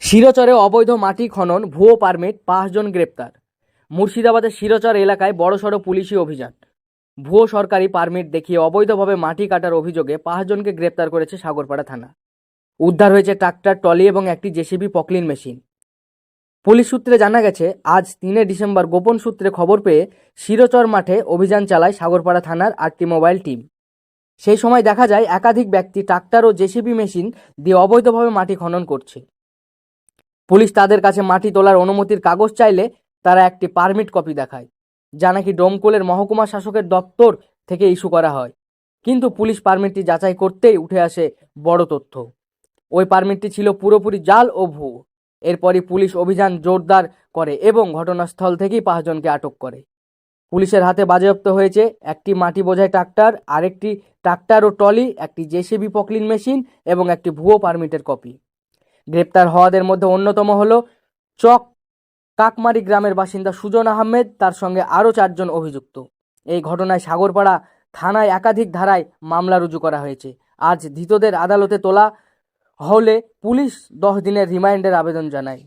শিরোচরে অবৈধ মাটি খনন, ভুয়ো পারমিট, ৫ জন গ্রেপ্তার। মুর্শিদাবাদের শিরোচর এলাকায় বড়সড় পুলিশি অভিযান। ভুয়ো সরকারি পারমিট দেখিয়ে অবৈধভাবে মাটি কাটার অভিযোগে ৫ জনকে গ্রেপ্তার করেছে সাগরপাড়া থানা। উদ্ধার হয়েছে ট্রাক্টর, ট্রলি এবং একটি জেসিবি পকলিন মেশিন। পুলিশ সূত্রে জানা গেছে, আজ ৩ ডিসেম্বর গোপন সূত্রে খবর পেয়ে শিরোচর মাঠে অভিযান চালায় সাগরপাড়া থানার ৮টি মোবাইল টিম। সেই সময় দেখা যায় একাধিক ব্যক্তি ট্রাক্টর ও জেসিবি মেশিন দিয়ে অবৈধভাবে মাটি খনন করছে। পুলিশ তাদের কাছে মাটি তোলার অনুমতির কাগজ চাইলে তারা একটি পারমিট কপি দেখায়, যা নাকি ডোমকলের মহকুমা শাসকের দপ্তর থেকে ইস্যু করা হয়। কিন্তু পুলিশ পারমিটটি যাচাই করতেই উঠে আসে বড় তথ্য। ওই পারমিটটি ছিল পুরোপুরি জাল ও ভুয়ো। এরপরই পুলিশ অভিযান জোরদার করে এবং ঘটনাস্থল থেকেই ৫ জনকে আটক করে। পুলিশের হাতে বাজেয়াপ্ত হয়েছে একটি মাটি বোঝাই ট্রাক্টর, আরেকটি ট্রাক্টর ও ট্রলি, একটি জেসিবি পকলিন মেশিন এবং একটি ভুয়ো পারমিটের কপি। গ্রেপ্তার হওয়াদের মধ্যে অন্যতম হল চক কাকমারি গ্রামের বাসিন্দা সুজন আহমেদ, তার সঙ্গে আরও ৪ জন অভিযুক্ত। এই ঘটনায় সাগরপাড়া থানায় একাধিক ধারায় মামলা রুজু করা হয়েছে। আজ ধৃতদের আদালতে তোলা হলে পুলিশ ১০ দিনের রিমান্ডের আবেদন জানায়।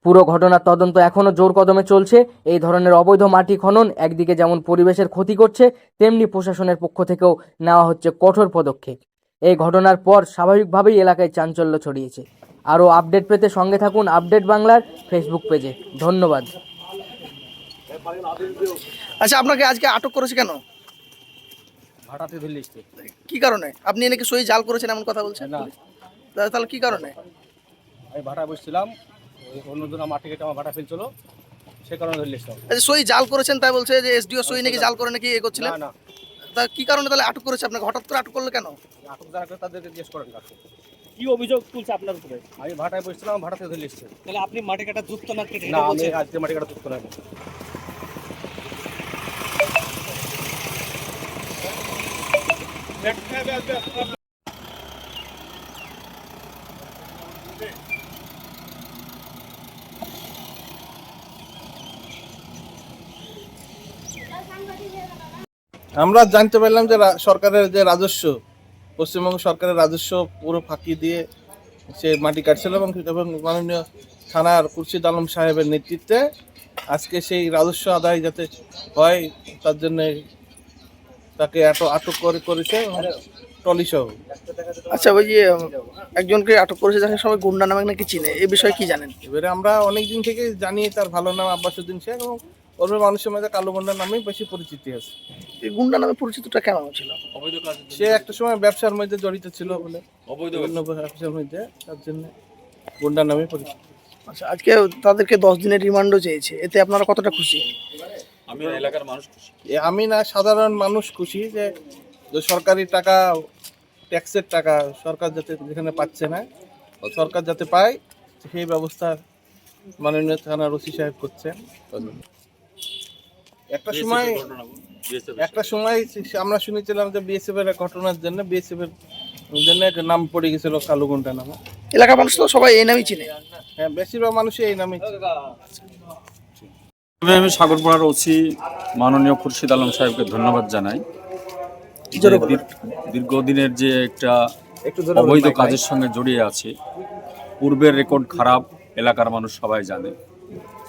পুরো ঘটনার তদন্ত এখনও জোর কদমে চলছে। এই ধরনের অবৈধ মাটি খনন একদিকে যেমন পরিবেশের ক্ষতি করছে, তেমনি প্রশাসনের পক্ষ থেকেও নেওয়া হচ্ছে কঠোর পদক্ষেপ। এই ঘটনার পর স্বাভাবিকভাবেই এলাকায় চাঞ্চল্য ছড়িয়েছে। আরও আপডেট পেতে সঙ্গে থাকুন আপডেট বাংলার ফেসবুক পেজে। ধন্যবাদ। আচ্ছা, আপনাকে আজকে আটক করেছে কেন? ভাড়াতে ধরলে কি কারণে? আপনি নাকি সই জাল করেছেন এমন কথা বলছেন? না, তাহলে কি কারণে? আমি ভাড়া বসছিলাম, ওই অন্যজন মাটি কেটে আমার ভাড়া ফেলছিল, সে কারণে ধরলে। আচ্ছা, সই জাল করেছেন তাই বলছে যে এসডিও সই নাকি জাল করে নাকি করছিলেন? না না, তা কি কারণে তাহলে আটক করেছে আপনাকে? হঠাৎ করে আটক করলো কেন? আটক যারা করে তাদেরকে জিজ্ঞেস করেন। কি অভিযোগ তুলছে আপনার উপরে? আমি ভাড়ায় বসছিলাম, ভাড়াতে ধরলে এসছে। তাহলে আপনি মাটি কাটা যুক্ত না কেটে না, আমি আজকে মাটি কাটা চুক্ত না। আমরা জানতে পারলাম যে সরকারের যে রাজস্ব, পশ্চিমবঙ্গ সরকারের রাজস্ব পুরো ফাঁকি দিয়ে সে মাটি কাটছিল এবং মাননীয় থানার খুরশিদ আলম সাহেবের নেতৃত্বে আজকে সেই রাজস্ব আদায় যাতে হয় তার জন্য তাকে আটক করেছে ট্রলি সহ। আচ্ছা, ওই যে একজনকে আটক করেছে যাকে সবাই গুন্ডা নামে নাকি চিনে, এই বিষয়ে কি জানেন? এবারে আমরা অনেকদিন থেকে জানি তার ভালো নাম আব্বাসুদ্দিন শেখ এবং ওর মানুষের মধ্যে কালো গুন্ডার নামেই বেশি পরিচিতি আছে। এই গুন্ডা নামে পরিচিতটা কেমন ছিল? সে একটা সময় ব্যবসার মধ্যে জড়িত ছিল বলে, বিভিন্ন ব্যবসার মধ্যে, তার জন্য গুন্ডা নামে পরিচিত। আচ্ছা, আজকে তাদেরকে 10 দিনের রিমান্ডও চেয়েছে, এতে আপনারা কতটা খুশি? আমি না, সাধারণ মানুষ খুশি যে সরকারি টাকা, ট্যাক্সের টাকা সরকার যাতে যেখানে পাচ্ছে না, সরকার যাতে পায় সেই ব্যবস্থা মাননীয় থানার ওসি সাহেব করছেন। একটা সময় আমরা শুনেছিলাম যে বিএসএফ এর ঘটনার জন্য একটা নাম পড়ে গেছিল কালো গুন্ডা নামে। এলাকার মানুষ তো সবাই এই নামই চিনে। হ্যাঁ, বেশিরভাগ মানুষই এই নামে। আমি সাগরপাড়ার ওসি মাননীয় খুরশিদ আলম সাহেবকে ধন্যবাদ জানাই। দীর্ঘদিনের যে একটা অবৈধ কাজের সঙ্গে জড়িয়ে আছে, পূর্বের রেকর্ড খারাপ, এলাকার মানুষ সবাই জানে,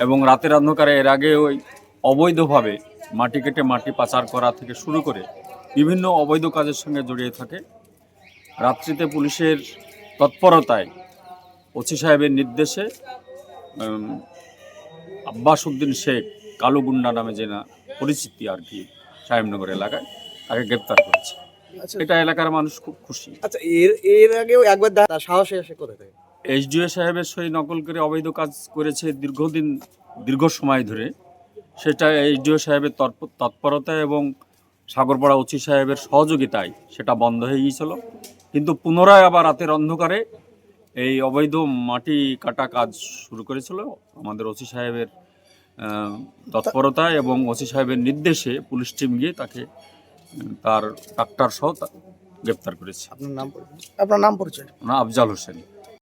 এবং রাতের অন্ধকারে এর আগে ওই অবৈধভাবে মাটি কেটে মাটি পাচার করা থেকে শুরু করে বিভিন্ন অবৈধ কাজের সঙ্গে জড়িয়ে থাকে। রাত্রিতে পুলিশের তৎপরতায় ওসি সাহেবের নির্দেশে আব্বাসুদ্দিন শেখ, কালো গুন্ডা নামে যে না পরিচিতি আর কি সাহেবনগর এলাকায়, তাকে গ্রেপ্তার করেছে। এটা এলাকার মানুষ খুব খুশি। আচ্ছা, এর আগেও একবার সাহসে এসে করে দেয়। এসডিও সাহেবের সই নকল করে অবৈধ কাজ করেছে দীর্ঘ সময় ধরে। সেটা এসডিও সাহেবের তৎপরতায় এবং সাগরপাড়া ওসি সাহেবের সহযোগিতায় সেটা বন্ধ হয়ে গিয়েছিল, কিন্তু পুনরায় আবার রাতের অন্ধকারে এই অবৈধ মাটি কাটা কাজ শুরু করেছিল। আমাদের ওসি সাহেবের তৎপরতায় এবং ওসি সাহেবের নির্দেশে পুলিশ টিম গিয়ে তাকে তার ট্রাক্টর সহ গ্রেপ্তার করেছে। আপনার নাম পরিচয়? আফজাল হোসেন।